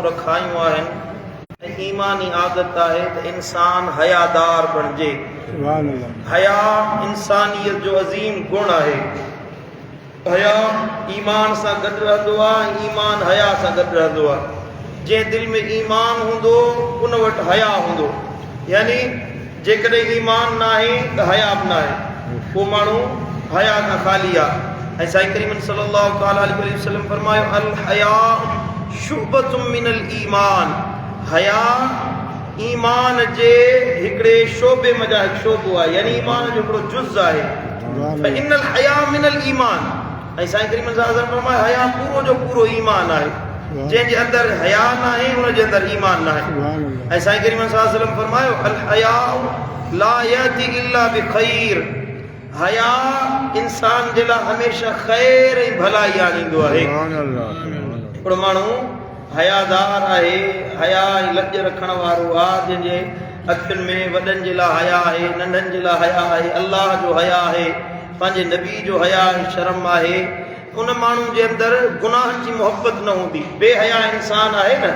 रखायूं आहिनि ऐं ईमानी आदत आहे त इंसान हयादार बणिजे। हया इंसानियत जो अज़ीम गुण आहे। हया ईमान सां गॾु रहंदो आहे, ईमान हया सां गॾु रहंदो आहे। जंहिं दिलि में ईमान हूंदो उन वटि हया हूंदो, यानी जेकॾहिं ईमान न आहे त हया बि न आहे, उहो माण्हू हया खां ख़ाली आहे। ऐं साईं करीम सल्लल्लाहु अलैहि वसल्लम फरमायो अल हया शुअबतुम मिनल ईमान। हया ईमान जे हिकिड़े शोबे मज़ा हिकु शोबो आहे, यानी ईमान जो हिकिड़ो जुज़ आहे। इनल हया मिनल ईमान। ऐं साईं करीम सल्लल्लाहु अलैहि वसल्लम फरमायो हया पूरो जो पूरो ईमान आहे। जंहिंजे अंदरि हया न आहे उनजे अंदरि ईमान न आहे। ऐं साईं करीम सल्लल्लाहु अलैहि वसल्लम फरमायो अल हया ला यअती इल्ला बिखैर। हया इंसान जे लाइ हमेशह ख़ैर ऐं भलाई आणींदो आहे। हिकिड़ो माण्हू हयादार आहे, हया ऐं लज रखण वारो आहे, जंहिंजे अखियुनि में वॾनि जे लाइ हया आहे, नंढनि जे लाइ हया आहे, अल्लाह जो हया आहे, पंहिंजे नबी जो हया ऐं शर्म आहे। उन माण्हू जे अंदरि गुनाहनि जी मोहबत न हूंदी। बेहया इंसान आहे न,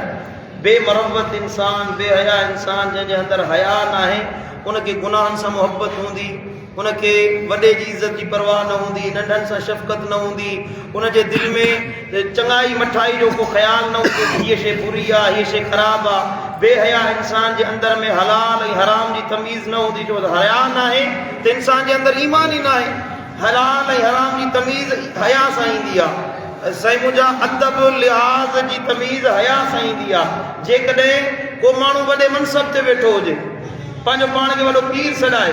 बेमरवत इंसान, बेहया इंसान जंहिंजे अंदरि हया न आहे, उनखे गुनाहनि सां मोहबत हूंदी, उनखे वॾे जी इज़त जी परवाह न हूंदी, नंढनि सां शफ़क़त न हूंदी, उनजे दिलि में चङाई मठाई जो को ख़्यालु न हूंदो, हीअ शइ बुरी आहे, हीअ शइ ख़राबु आहे। बेहया इंसान जे अंदरि में हलाल ऐं हराम जी तमीज़ न हूंदी। छो त हया न आहे त इंसान जे अंदरि ईमान ई न आहे। हलाल ऐं हराम जी तमीज़ हया सां ईंदी आहे। साईं मुंहिंजा अदब लिहाज़ जी तमीज़ हया सां ईंदी आहे। जेकॾहिं को माण्हू वॾे मनसब ते वेठो हुजे, पंहिंजो पाण खे वॾो पीर सॾाए,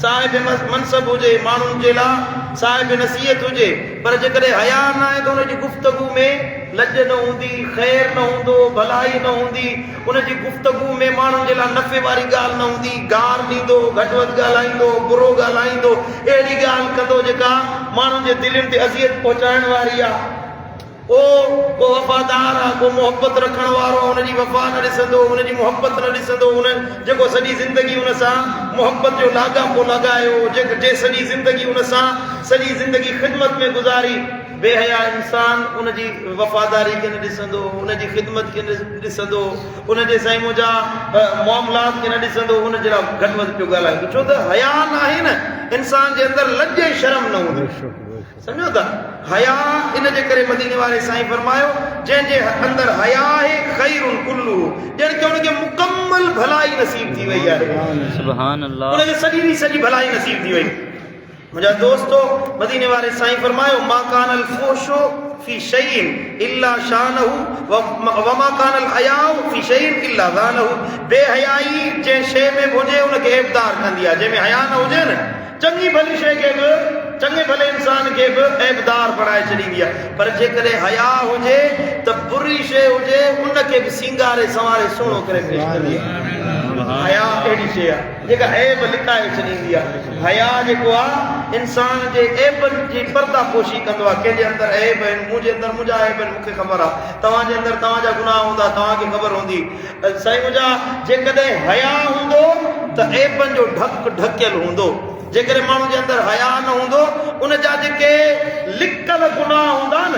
साहिब मनसब हुजे, माण्हुनि जे लाइ साहिब नसीहत हुजे, पर जेकॾहिं हया न आहे त उनजी गुफ़्तगू में लज न हूंदी, ख़ैर न हूंदो, भलाई न हूंदी। उनजी गुफ़्तगू में माण्हुनि जे लाइ नफ़े वारी ॻाल्हि न हूंदी, गार ॾींदो, घटि वधि ॻाल्हाईंदो, बुरो ॻाल्हाईंदो, अहिड़ी ॻाल्हि कंदो जेका माण्हुनि जे दिलनि ते अज़ियत पहुचाइण वारी आहे। को वफ़ादार आहे, को मोहबत रखण वारो आहे, उनजी वफ़ा न ॾिसंदो, उनजी मोहबत न ॾिसंदो, उन जेको सॼी ज़िंदगी उन सां मोहबत जो लाॻापो लॻायो, जे सॼी ज़िंदगी उन सां सॼी ज़िंदगी ख़िदमत में गुज़ारी। बेहया इंसान उनजी वफ़ादारी खे न ॾिसंदो, उनजी ख़िदमत खे न ॾिसंदो, उनजे साईं मुंहिंजा मामलात खे न ॾिसंदो, उनजे लाइ घटि वधि पियो ॻाल्हाईंदो। छो त हया न आहे न, इंसान जे अंदरि लज ऐं शर्म न हूंदी। सम्झो था? हया इन जे करे मदीने वारे साईं फरमायो जंहिंजे अंदरि हया आहे ख़ैरुन कुल्लु, ॼण के उनखे मुकम्मल भलाई नसीब थी वई आहे। सुभान अल्लाह, उनखे सॼी भलाई नसीब थी वई। मुंहिंजा दोस्तो, मदीने वारे साईं फरमायो मा कानल फोशो फी शैइन इल्ला शानहु व मा कानल हयाउ फी शैइन इल्ला ज़ानहु। बेहयाई जंहिं शइ में हुजे उनखे ऐबदार कंदी आहे। जंहिंमें हया न हुजे न, चङी भली शइ खे बि, चङे भले इंसान खे बि ऐबदार बणाए छॾींदी आहे। पर जेकॾहिं हया हुजे त बुरी शइ हुजे उनखे बि सींगारे संवारे सुहिणो करे पेश कंदी आहे। हया अहिड़ी शइ आहे जेका ऐब लिकाए छॾींदी आहे। हया जेको आहे इंसान जे ऐबनि जी पर्दापोशी कंदो आहे। कंहिंजे अंदरि ऐब आहिनि, मुंहिंजे अंदरि मुंहिंजा ऐब आहिनि, मूंखे ख़बर आहे। तव्हांजे अंदरि तव्हांजा गुनाह हूंदा, तव्हांखे ख़बर हूंदी। साईं मुंहिंजा जेकॾहिं हया हूंदो त ऐबनि जो ढकियल हूंदो। जेकॾहिं माण्हू जे अंदरि हया न हूंदो, उनजा जेके लिकल गुनाह हूंदा न,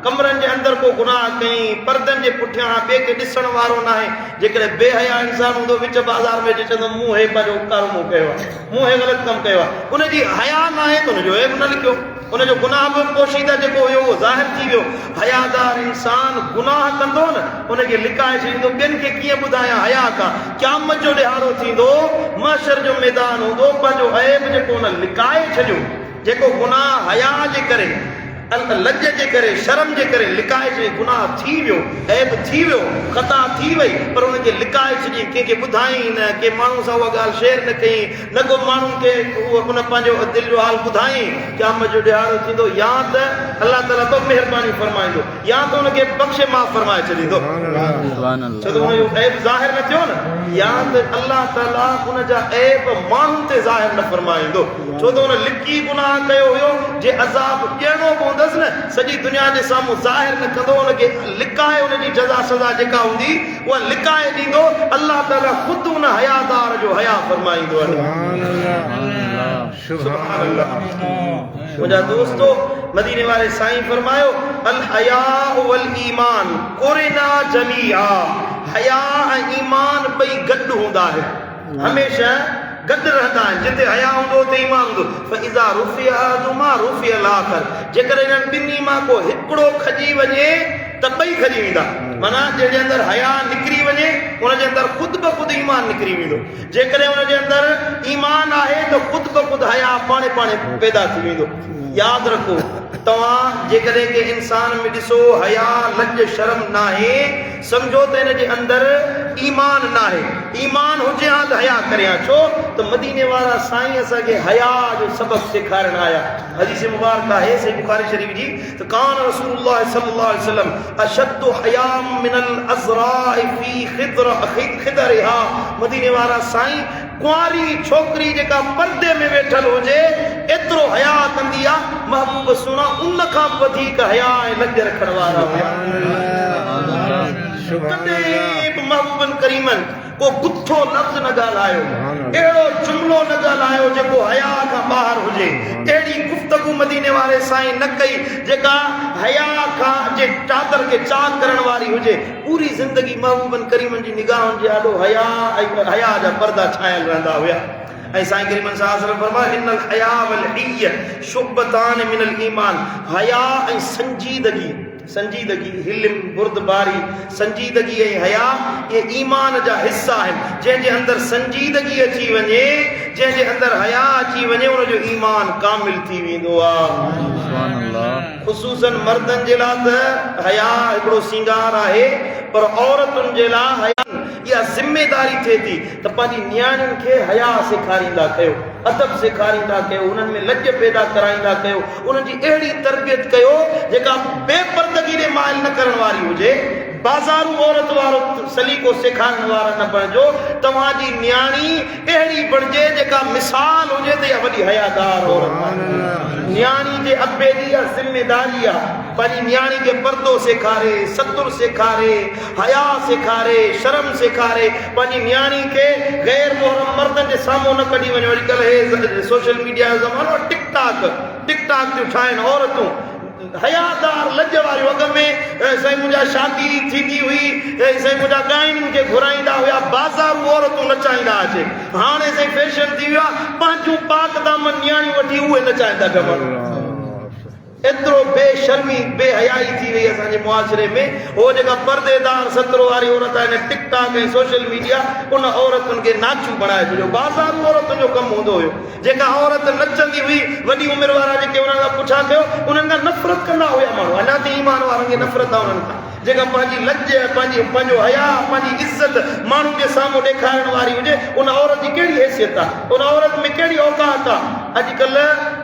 कमरनि जे अंदरि को गुनाह कई, परदनि जे पुठियां ॿिए खे ॾिसण वारो न आहे। जेकॾहिं बेहया इंसान हूंदो, विच बाज़ार में अची चवंदो मूं हे पंहिंजो उपकार मूं कयो आहे, मूं हे ग़लति कमु कयो आहे। उनजी हया न आहे त उनजो ऐब न लिखियो, उनजो गुनाह बि पोशीदा जेको हुयो उहो ज़ाहिर थी वियो। हयादार इंसान गुनाह कंदो न, उनखे लिकाए छॾींदो। ॿियनि खे कीअं ॿुधायां हया खां? क़यामत जो ॾिहाड़ो थींदो, महशर जो मैदान हूंदो, पंहिंजो ऐब जेको उन लिकाए छॾियो, जेको गुनाह हया जे करे, लज जे करे, शर्म जे करे लिकाए छॾी, गुनाह थी वियो, ऐब थी वियो, ख़ता थी वई, पर उनखे लिकाए छॾी, कंहिंखे ॿुधाई न, के माण्हू सां उहा ॻाल्हि शेयर न कई, न को माण्हुनि खे उहो उन पंहिंजो दिलि जो हाल ॿुधाई। क़यामत जो ॾिहाड़ो थींदो, या त अलाह ताला ॿ महिरबानी फरमाईंदो, या त उनखे बख़्शे माफ़ फरमाए छॾींदो, छो त उनजो ऐब ज़ाहिर न थियो न। या त अलाह ताला उनजा ऐब माण्हुनि ते ज़ाहिर न फरमाईंदो, छो त उन लिकी गुनाह कयो हुयो, जे अज़ाब ॾियणो पवंदो सॼी दुनिया जे साम्हूं ज़ाहिर न कंदो, उनखे लिकाए उनजी जज़ा सज़ा जेका हूंदी उहा लिकाए ॾींदो। अलाह ताला ख़ुदि उन हयादार जो हया फरमाईंदो आहे। सुभान अल्लाह। मुंहिंजा दोस्तो, मदीने वारे साईं फरमायो अल हया वल ईमान कुरना जमीआ। हया ऐं ईमान ॿई गॾु हूंदा आहिनि, हमेशह गॾु रहंदा आहिनि। जिते हया हूंदो उते ईमान हूंदो। फइज़ा रुफ़िअ अहदुहुमा रुफ़िअ अल-आख़र। जेकॾहिं इन्हनि ॿिन्ही मां को हिकिड़ो खजी वञे त ॿई खजी वेंदा। माना जंहिंजे अंदरि हया निकिरी वञे उनजे अंदरि ख़ुदि ब ख़ुदि ईमान निकिरी वेंदो। जेकॾहिं उनजे अंदरि ईमान आहे त ख़ुदि ब ख़ुदि हया पाणे पाणे पैदा थी वेंदो। यादि रखो, तव्हां जेकॾहिं के इंसान में ॾिसो हया लज शर्म न आहे, सम्झो त हिन जे अंदरि ईमान न आहे। ईमान हुजे हा त हया करे हा। छो त मदीने वारा साईं असांखे हया जो सबक़ सेखारण आया। हदीस मुबारक आहे सही बुखारी शरीफ जी त कान रसूलुल्लाह सल्लल्लाहु अलैहि वसल्लम अशद्दु हया मिनल अज़राइ फी खिदरिहा। मदीने वारा साईं कुंवारी छोकिरी जेका पर्दे में वेठल हुजे एतिरो हया कंदी आहे, महबूब सुणा उन खां वधीक हया ऐं लज रखण वारा हुया। कॾहिं बि महबूबन करीमन को गुथो लफ़्ज़ न ॻाल्हायो, अहिड़ो जुमिलो न ॻाल्हायो जेको हया खां ॿाहिरि हुजे। अहिड़ी गुफ़्तगू मदीने वारे साईं न कई जेका हया खां जे चादर खे चाक करण वारी हुजे। पूरी ज़िंदगी महबूबन करीमन जी निगाहुनि जे ॾाढो हया ऐं हया जा पर्दा छायल रहंदा हुया। ऐं साईं करीमन सल्लल्लाहु अलैहि वसल्लम फरमायो इन्नल हया वल हिय शुबतान मिनल ईमान। हया ऐं संजीदगी, संजीदगी हिल्म बुर्दबारी, संजीदगी ऐं हया ये ईमान जा हिस्सा आहिनि। जंहिंजे अंदरि संजीदगी अची वञे, जंहिंजे अंदरि हया अची वञे, उनजो ईमान कामिल थी वेंदो आहे। ख़ुसूसन मर्दनि जे लाइ त हया हिकिड़ो सिंगार आहे, पर औरतुनि जे लाइ हया इहा ज़िमेदारी थिए थी त पंहिंजी नियाणियुनि खे हया सेखारींदा कयो, अदब सेखारींदा कयो, उन्हनि में लज पैदा कराईंदा कयो, उन्हनि जी अहिड़ी तरबियत कयो जेका बेपर्दगी ॾे माइल न करण वारी हुजे। बाज़ारू औरत वारो सलीक़ो सेखारण वारा न बणिजो। तव्हांजी नियाणी अहिड़ी बणिजे जेका मिसाल हुजे त इहा वॾी हयादार औरत। नियाणी जे अबे जी इहा ज़िमेदारी आहे, पंहिंजी नियाणी खे पर्दो सेखारे, सतुर सेखारे, हया सेखारे, शर्म सेखारे। पंहिंजी नियाणी खे गैर मोहरम मर्दनि जे साम्हूं न कढी वञे। अॼुकल्ह हे सोशल मीडिया जो ज़मानो, टिकटॉक थियूं ठाहिनि औरतूं हयादार लज वारियूं। अॻ में साईं मुंहिंजा शादी थींदी हुई, साईं मुंहिंजा ॻाइनि मूंखे घुराईंदा हुया, बाज़ारू औरतूं नचाईंदा अचे। हाणे साईं फैशन थी वियो आहे, पंहिंजूं पाक दामन नियाणियूं वठी उहे नचाईंदा कमनि। एतिरो बेशर्मी बेहयाई थी वई असांजे मुआशरे में। हो जेका पर्देदार सतरो वारी औरत आहे, टिकटॉक ऐं सोशल मीडिया उन औरतुनि खे नाचू बणाए छॾियो। बाज़ारू औरतुनि जो कमु हूंदो हुयो। जेका औरत नचंदी हुई, वॾी उमिरि वारा जेके उन्हनि खां पुछा कयो, उन्हनि खां नफ़रत कंदा हुया माण्हू। अञा त ईमान वारनि खे नफ़रत आहे उन्हनि खां। जेका पंहिंजी लज, पंहिंजो हया, पंहिंजी इज़त माण्हुनि जे साम्हूं ॾेखारण वारी हुजे, उन औरत जी कहिड़ी हैसियत आहे, उन औरत में कहिड़ी औकात आहे। अॼुकल्ह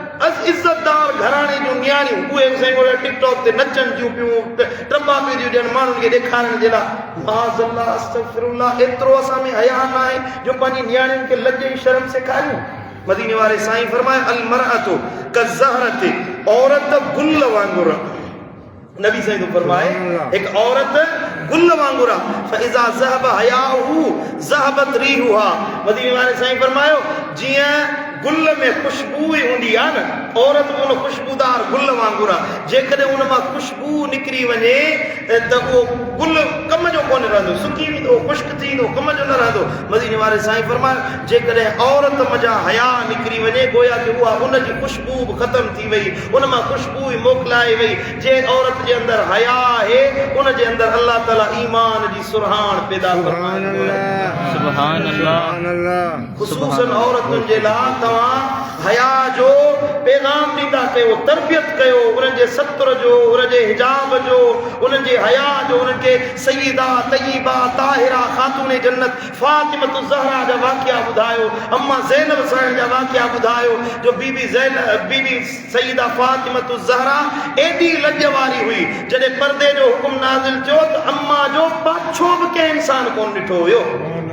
इज़तदार घराणे जूं नियाणियूं उहे साईं टिकटॉक ते नचनि थियूं पियूं, टंबा पियूं थियूं ॾियनि माण्हुनि खे ॾेखारण जे लाइ। माज़अल्लाह अस्तग़फिरुल्लाह, एतिरो असां में हया न आहे जो पंहिंजी नियाणियुनि खे लज ऐं शर्म सेखारियूं। मदीने वारे साईं फरमाए अल मरअतु कज़हरति, औरत गुल वांगुरु। नबी साईं तो फरमाए हिकु औरत गुल वांगुरु आहे। फइज़ा ज़हब हयाहु ज़हबत रीहुहा। मदीने वारे साईं फरमायो जीअं गुल में खुशबू ही हूंदी आहे न, औरत उन खुशबूदार गुल वांगुरु आहे। जेकॾहिं उन मां खुशबू निकिरी वञे त उहो गुल कम जो कोन रहंदो, सुकी वेंदो, खुश्क थी वेंदो, कम जो न रहंदो। मदीने वारे साईं फरमायो जेकॾहिं औरत मज़ा हया निकिरी वञे, गोया कि उहा उन जी खुशबू बि ख़तमु थी वई, उन मां खुशबू ई मोकिलाए वई। जंहिं औरत जे अंदरि हया आहे, उन जे अंदरि अल्लाह ताला ईमान जी सुरहान पैदा फरमाईंदो आहे। सुभान अल्लाह। ख़ुसूसन औरतुनि जे लाइ तव्हां हया जो पैगाम ॾींदा कयो, तरबियत कयो, उन्हनि जे सत्र जो, उन्हनि जे हिजाब जो, उन्हनि जे हया जो। उन्हनि खे सईदा तय्यबा ताहिरा ख़ातून जन्नत फातिमतु ज़हरा जा वाक़िया ॿुधायो, अम्मा ज़ैनब साहिब जा वाक़िया ॿुधायो जो बीबी सईदा फातिमतु ज़हरा एॾी लज वारी हुई, जॾहिं पर्दे जो हुकुम नाज़िल थियो त अम्मा जो पाछो बि कंहिं इंसान कोन ॾिठो हुयो।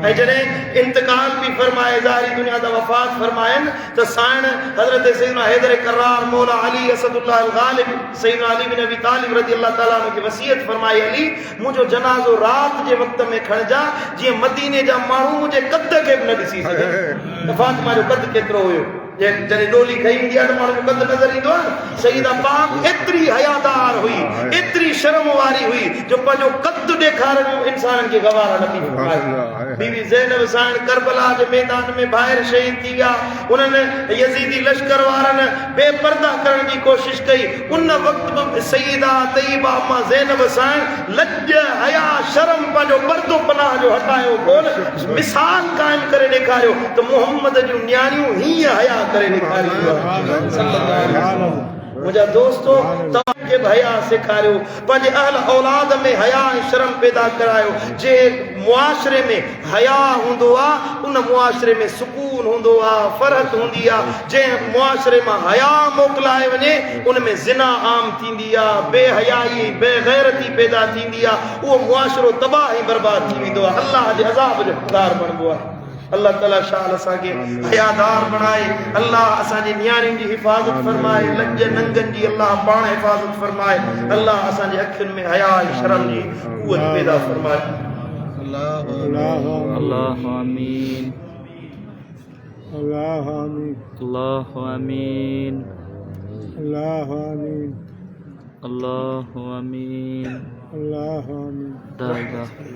ऐं जॾहिं इंतकाल बि फरमाए, ज़ाहिरी दुनिया ता वफ़ात फरमाइनि त साइण हज़रत सैयदना हैदर करार मौला अली असदुल्लाह अल गालिब सैयदना अली बिन अबी तालिब रज़ी अल्लाह ताला अन्हु खे वसीयत फरमाई, अली मुंहिंजो जनाज़ो राति जे वक़्त में खणिजा जीअं मदीने जा माण्हू मुंहिंजे कद खे बि न ॾिसी सघे। फातिमा जो कद केतिरो हुयो? जॾहिं डोली खई ईंदी आहे त माण्हू जो कद नज़र ईंदो आहे न। सईदा पाक एतिरी हयादार हुई, एतिरी शर्म वारी हुई जो पंहिंजो कद ॾेखारण इंसाननि खे गवारा न थी पाए। बीवी ज़ैनब साण करबला जे मैदान में ॿाहिरि शहीद थी विया। उन्हनि यज़ीदी लश्कर वारनि बेपर्दा करण जी कोशिश कई। उन वक़्त बि सईदा तैयबा अम्मा ज़ैनब साण लज हया शर्म पंहिंजो पर्दो पनाह जो हटायो कोन, मिसाल काइम करे ॾेखारियो त मुहम्मद जूं न्याणियूं हीअं हया करे ॾेखारियूं। मुंहिंजा दोस्तो, तव्हांखे बि हया सेखारियो, पंहिंजे अहल औलाद में हया ऐं शर्म पैदा करायो। जे मुआशरे में हया हूंदो आहे उन मुआशरे में सुकून हूंदो आहे, फरहत हूंदी आहे। जंहिं मुआशरे मां हया मोकिलाए वञे उन में ज़िना आम थींदी आहे, बेहयाई बेगैरती पैदा थींदी आहे, उहो मुआशरो तबाह ऐं बर्बाद थी वेंदो आहे, अल्लाह जे अज़ाब जो हक़दार बणिबो आहे। अल्लाह ताला शाह असांखे हयादार बणाए, अल्लाह असांजी न्याणियुनि जी हिफ़ाज़त फरमाए, लज नंगनि जी अल्लाह पाण हिफ़ाज़त फरमाए, अल्लाह असांजे अखियुनि में हया ऐं शर्म जी क़ुव्वत पैदा फरमाए। अल्लाह आमीन, अल्लाह आमीन, अल्लाह आमीन, अल्लाह आमीन, अल्लाह आमीन, अल्लाह आमीन। ला इलाहा